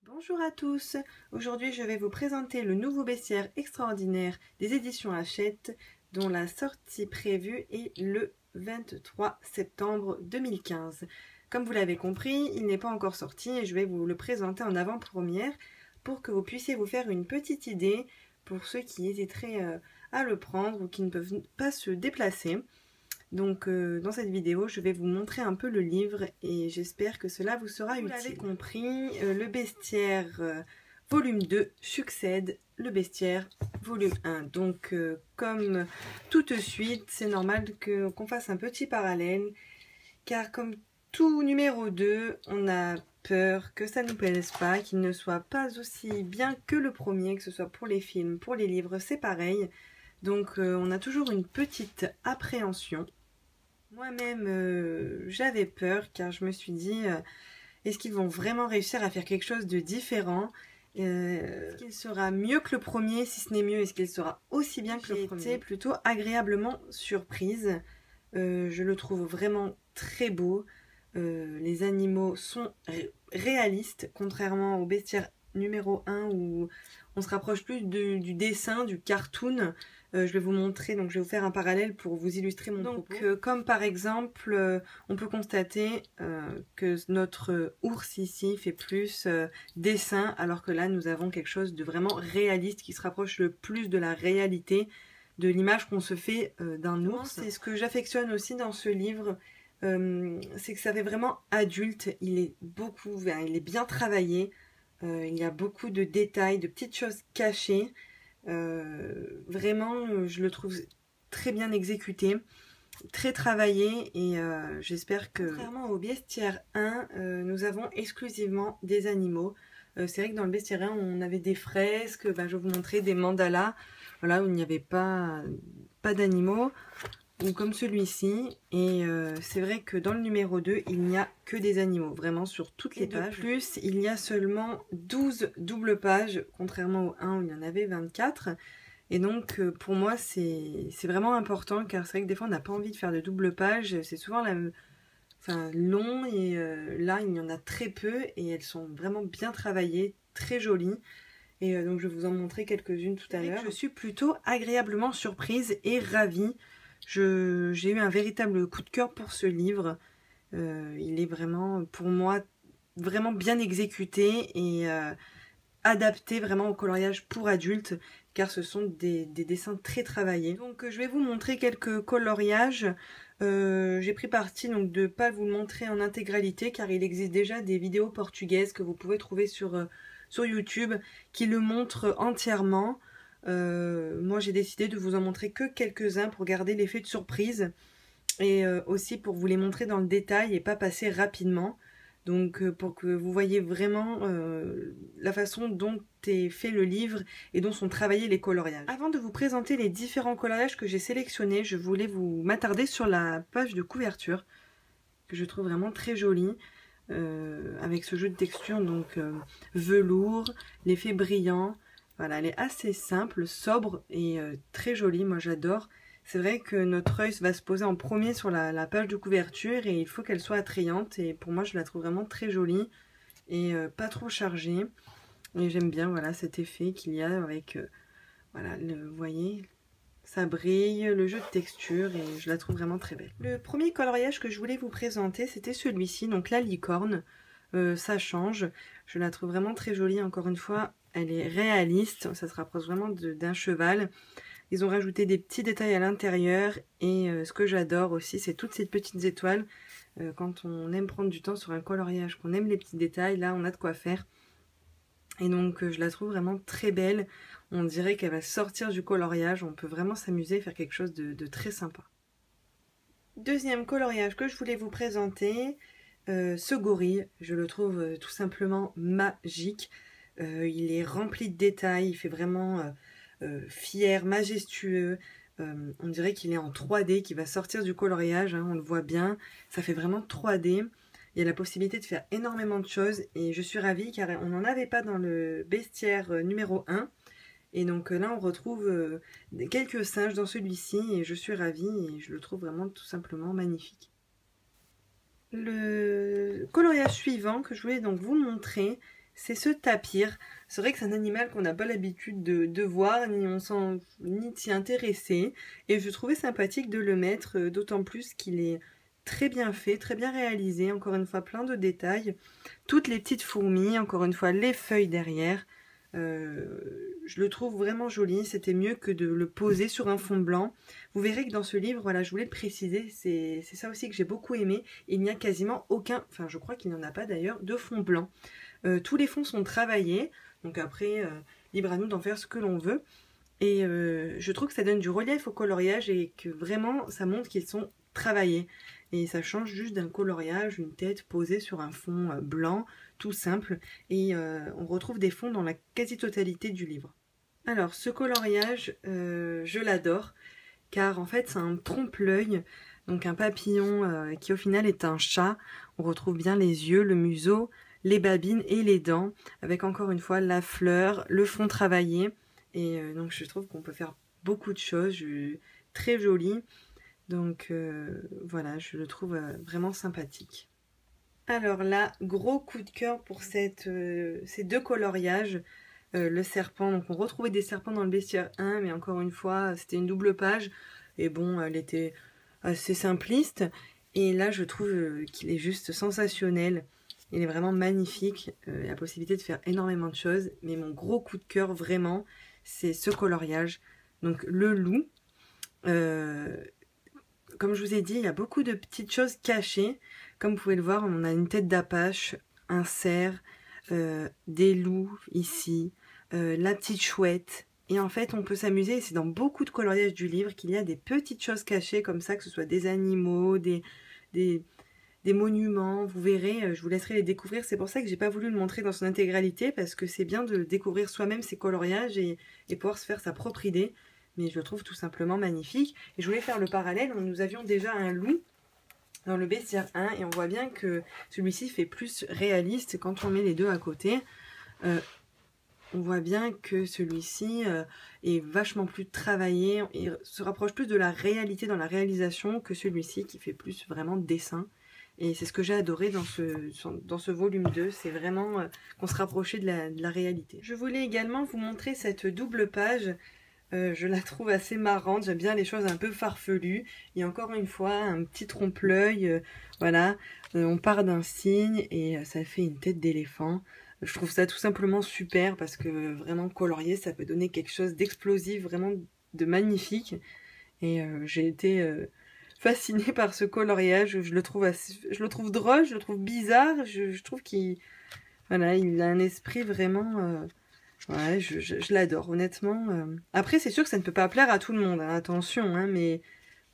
Bonjour à tous, aujourd'hui je vais vous présenter le nouveau bestiaire extraordinaire des éditions Hachette dont la sortie prévue est le 23 septembre 2015. Comme vous l'avez compris, il n'est pas encore sorti et je vais vous le présenter en avant-première pour que vous puissiez vous faire une petite idée pour ceux qui hésiteraient à le prendre ou qui ne peuvent pas se déplacer. Donc dans cette vidéo, je vais vous montrer un peu le livre et j'espère que cela vous sera utile. Vous l'avez compris, le bestiaire volume 2 succède le bestiaire volume 1. Donc comme tout de suite, c'est normal qu'on fasse un petit parallèle car comme tout numéro 2, on a peur que ça ne nous plaise pas, qu'il ne soit pas aussi bien que le premier, que ce soit pour les films, pour les livres, c'est pareil. Donc on a toujours une petite appréhension. Moi-même, j'avais peur car je me suis dit, est-ce qu'ils vont vraiment réussir à faire quelque chose de différent? Est-ce qu'il sera mieux que le premier? Si ce n'est mieux, est-ce qu'il sera aussi bien que le premier? J'ai été plutôt agréablement surprise. Je le trouve vraiment très beau. Les animaux sont réalistes, contrairement au bestiaire numéro 1 où on se rapproche plus du dessin, du cartoon. Je vais vous montrer, donc je vais vous faire un parallèle pour vous illustrer mon propos. Comme par exemple, on peut constater que notre ours ici fait plus dessin, alors que là nous avons quelque chose de vraiment réaliste qui se rapproche le plus de la réalité, de l'image qu'on se fait d'un ours. C'est ce que j'affectionne aussi dans ce livre, c'est que ça fait vraiment adulte, il est bien travaillé, il y a beaucoup de détails, de petites choses cachées. Vraiment, je le trouve très bien exécuté, très travaillé et j'espère que, contrairement au bestiaire 1, nous avons exclusivement des animaux. C'est vrai que dans le bestiaire 1, on avait des fresques, je vais vous montrer des mandalas, voilà, où il n'y avait pas d'animaux, ou comme celui-ci. Et c'est vrai que dans le numéro 2, il n'y a que des animaux, vraiment sur toutes les pages. De plus, il y a seulement 12 doubles pages, contrairement au 1 où il y en avait 24. Et donc, pour moi, c'est vraiment important, car c'est vrai que des fois, on n'a pas envie de faire de double pages. C'est souvent long, et là, il y en a très peu, et elles sont vraiment bien travaillées, très jolies. Et donc, je vais vous en montrer quelques-unes tout à l'heure. Je suis plutôt agréablement surprise et ravie. J'ai eu un véritable coup de cœur pour ce livre. Il est vraiment, pour moi, vraiment bien exécuté et adapté vraiment au coloriage pour adultes, car ce sont des dessins très travaillés. Donc je vais vous montrer quelques coloriages. J'ai pris parti donc de ne pas vous le montrer en intégralité, car il existe déjà des vidéos portugaises que vous pouvez trouver sur YouTube qui le montrent entièrement. Moi j'ai décidé de vous en montrer que quelques-uns pour garder l'effet de surprise et aussi pour vous les montrer dans le détail et pas passer rapidement. Donc pour que vous voyez vraiment la façon dont est fait le livre et dont sont travaillés les coloriages. Avant de vous présenter les différents coloriages que j'ai sélectionnés, je voulais m'attarder sur la page de couverture que je trouve vraiment très jolie. Avec ce jeu de texture, donc velours, l'effet brillant. Voilà, elle est assez simple, sobre et très jolie, moi j'adore. C'est vrai que notre œil va se poser en premier sur la page de couverture et il faut qu'elle soit attrayante, et pour moi je la trouve vraiment très jolie et pas trop chargée. Et j'aime bien, voilà, cet effet qu'il y a avec, voilà, vous voyez, ça brille, le jeu de texture, et je la trouve vraiment très belle. Le premier coloriage que je voulais vous présenter, c'était celui-ci, donc la licorne. Ça change, je la trouve vraiment très jolie, encore une fois, elle est réaliste, ça se rapproche vraiment d'un cheval. Ils ont rajouté des petits détails à l'intérieur, et ce que j'adore aussi, c'est toutes ces petites étoiles. Quand on aime prendre du temps sur un coloriage, qu'on aime les petits détails, là on a de quoi faire. Et donc je la trouve vraiment très belle. On dirait qu'elle va sortir du coloriage, on peut vraiment s'amuser, faire quelque chose de très sympa. Deuxième coloriage que je voulais vous présenter, ce gorille, je le trouve tout simplement magique. Il est rempli de détails, il fait vraiment fier, majestueux. On dirait qu'il est en 3D, qu'il va sortir du coloriage, hein, on le voit bien. Ça fait vraiment 3D. Il y a la possibilité de faire énormément de choses et je suis ravie car on n'en avait pas dans le bestiaire numéro 1. Et donc là on retrouve quelques singes dans celui-ci et je suis ravie et je le trouve vraiment tout simplement magnifique. Le coloriage suivant que je voulais donc vous montrer, c'est ce tapir. C'est vrai que c'est un animal qu'on n'a pas l'habitude de voir, ni de s'y intéresser. Et je trouvais sympathique de le mettre, d'autant plus qu'il est très bien fait, très bien réalisé. Encore une fois, plein de détails. Toutes les petites fourmis, encore une fois, les feuilles derrière. Je le trouve vraiment joli, c'était mieux que de le poser sur un fond blanc. Vous verrez que dans ce livre, voilà, je voulais le préciser, c'est ça aussi que j'ai beaucoup aimé. Il n'y a quasiment aucun, enfin je crois qu'il n'y en a pas d'ailleurs, de fond blanc. Tous les fonds sont travaillés, donc après, libre à nous d'en faire ce que l'on veut. Et je trouve que ça donne du relief au coloriage et que vraiment ça montre qu'ils sont travaillés. Et ça change juste d'un coloriage, une tête posée sur un fond blanc, tout simple. Et on retrouve des fonds dans la quasi-totalité du livre. Alors ce coloriage, je l'adore, car en fait c'est un trompe-l'œil, donc un papillon qui au final est un chat. On retrouve bien les yeux, le museau, les babines et les dents, avec encore une fois la fleur, le fond travaillé. Et donc je trouve qu'on peut faire beaucoup de choses, très joli. Donc voilà, je le trouve vraiment sympathique. Alors là, gros coup de cœur pour ces deux coloriages. Le serpent, donc on retrouvait des serpents dans le bestiaire 1, mais encore une fois, c'était une double page. Et bon, elle était assez simpliste. Et là, je trouve qu'il est juste sensationnel. Il est vraiment magnifique. Il y a la possibilité de faire énormément de choses. Mais mon gros coup de cœur, vraiment, c'est ce coloriage. Donc le loup. Comme je vous ai dit, il y a beaucoup de petites choses cachées. Comme vous pouvez le voir, on a une tête d'apache, un cerf, des loups ici, la petite chouette. Et en fait, on peut s'amuser, c'est dans beaucoup de coloriages du livre qu'il y a des petites choses cachées comme ça, que ce soit des animaux, des monuments. Vous verrez, je vous laisserai les découvrir. C'est pour ça que j'ai pas voulu le montrer dans son intégralité, parce que c'est bien de découvrir soi-même ses coloriages et pouvoir se faire sa propre idée. Mais je le trouve tout simplement magnifique. Et je voulais faire le parallèle, nous avions déjà un loup dans le bestiaire 1, et on voit bien que celui-ci fait plus réaliste quand on met les deux à côté. On voit bien que celui-ci est vachement plus travaillé, et se rapproche plus de la réalité dans la réalisation que celui-ci qui fait plus vraiment dessin. Et c'est ce que j'ai adoré dans ce volume 2, c'est vraiment qu'on se rapprochait de la réalité. Je voulais également vous montrer cette double page. Je la trouve assez marrante, j'aime bien les choses un peu farfelues. Et encore une fois, un petit trompe-l'œil, voilà, on part d'un cygne et ça fait une tête d'éléphant. Je trouve ça tout simplement super parce que vraiment colorier, ça peut donner quelque chose d'explosif, vraiment de magnifique. Et j'ai été fascinée par ce coloriage, je le trouve drôle, je le trouve bizarre, je trouve voilà, il a un esprit vraiment... Ouais, je l'adore, honnêtement. Après, c'est sûr que ça ne peut pas plaire à tout le monde, hein, attention, hein, mais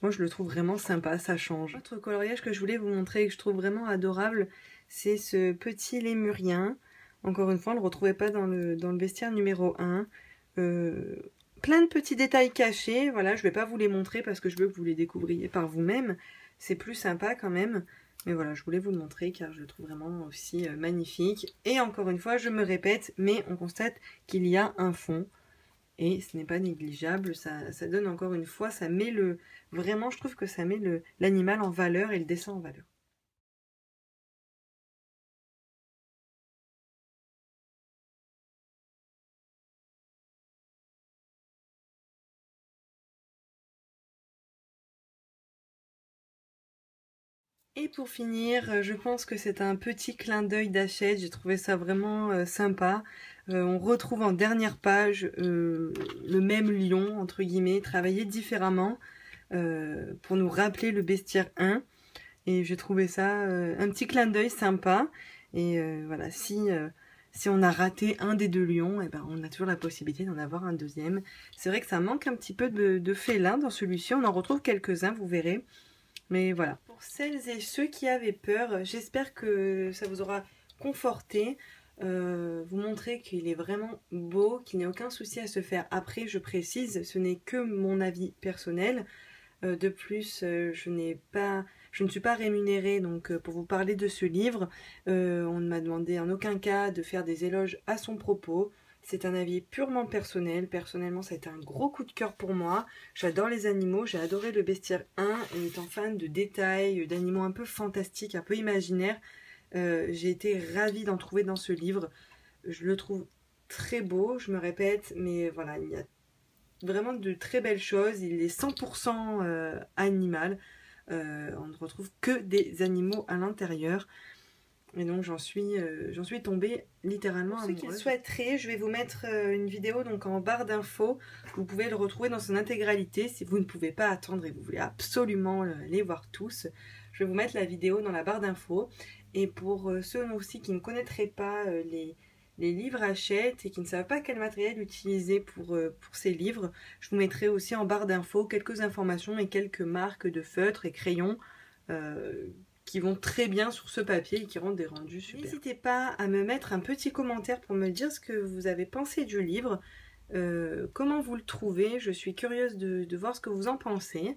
moi, je le trouve vraiment sympa, ça change. Autre coloriage que je voulais vous montrer et que je trouve vraiment adorable, c'est ce petit lémurien. Encore une fois, on ne le retrouvait pas dans le bestiaire numéro 1. Plein de petits détails cachés, voilà, je ne vais pas vous les montrer parce que je veux que vous les découvriez par vous-même. C'est plus sympa quand même. Mais voilà, je voulais vous le montrer car je le trouve vraiment aussi magnifique. Et encore une fois, je me répète, mais on constate qu'il y a un fond. Et ce n'est pas négligeable, ça donne encore une fois, ça met vraiment, je trouve que ça met l'animal en valeur et le dessin en valeur. Et pour finir, je pense que c'est un petit clin d'œil d'Hachette, j'ai trouvé ça vraiment sympa. On retrouve en dernière page le même lion, entre guillemets, travaillé différemment pour nous rappeler le bestiaire 1. Et j'ai trouvé ça un petit clin d'œil sympa. Et voilà, si on a raté un des deux lions, eh ben, on a toujours la possibilité d'en avoir un deuxième. C'est vrai que ça manque un petit peu de félin dans celui-ci, on en retrouve quelques-uns, vous verrez. Mais voilà. Pour celles et ceux qui avaient peur, j'espère que ça vous aura conforté. Vous montrer qu'il est vraiment beau, qu'il n'y a aucun souci à se faire. Après, je précise, ce n'est que mon avis personnel. De plus, je ne suis pas rémunérée donc, pour vous parler de ce livre. On ne m'a demandé en aucun cas de faire des éloges à son propos. C'est un avis purement personnel. Personnellement, ça a été un gros coup de cœur pour moi. J'adore les animaux, j'ai adoré le bestiaire 1. Et étant fan de détails, d'animaux un peu fantastiques, un peu imaginaires, j'ai été ravie d'en trouver dans ce livre. Je le trouve très beau, je me répète, mais voilà, il y a vraiment de très belles choses. Il est 100% animal. On ne retrouve que des animaux à l'intérieur. Et donc j'en suis tombée littéralement amoureuse. Pour ceux qui le souhaiteraient, je vais vous mettre une vidéo donc en barre d'infos. Vous pouvez le retrouver dans son intégralité. Si vous ne pouvez pas attendre et vous voulez absolument les voir tous, je vais vous mettre la vidéo dans la barre d'infos. Et pour ceux aussi qui ne connaîtraient pas les livres Hachette et qui ne savent pas quel matériel utiliser pour ces livres, je vous mettrai aussi en barre d'infos quelques informations et quelques marques de feutres et crayons qui vont très bien sur ce papier et qui rendent des rendus super. N'hésitez pas à me mettre un petit commentaire pour me dire ce que vous avez pensé du livre, comment vous le trouvez. Je suis curieuse de voir ce que vous en pensez.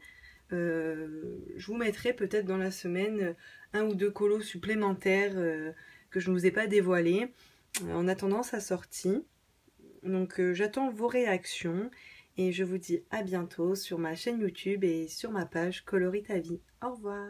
Je vous mettrai peut-être dans la semaine un ou deux colos supplémentaires que je ne vous ai pas dévoilés en attendant sa sortie. Donc j'attends vos réactions et je vous dis à bientôt sur ma chaîne YouTube et sur ma page Coloris ta vie. Au revoir.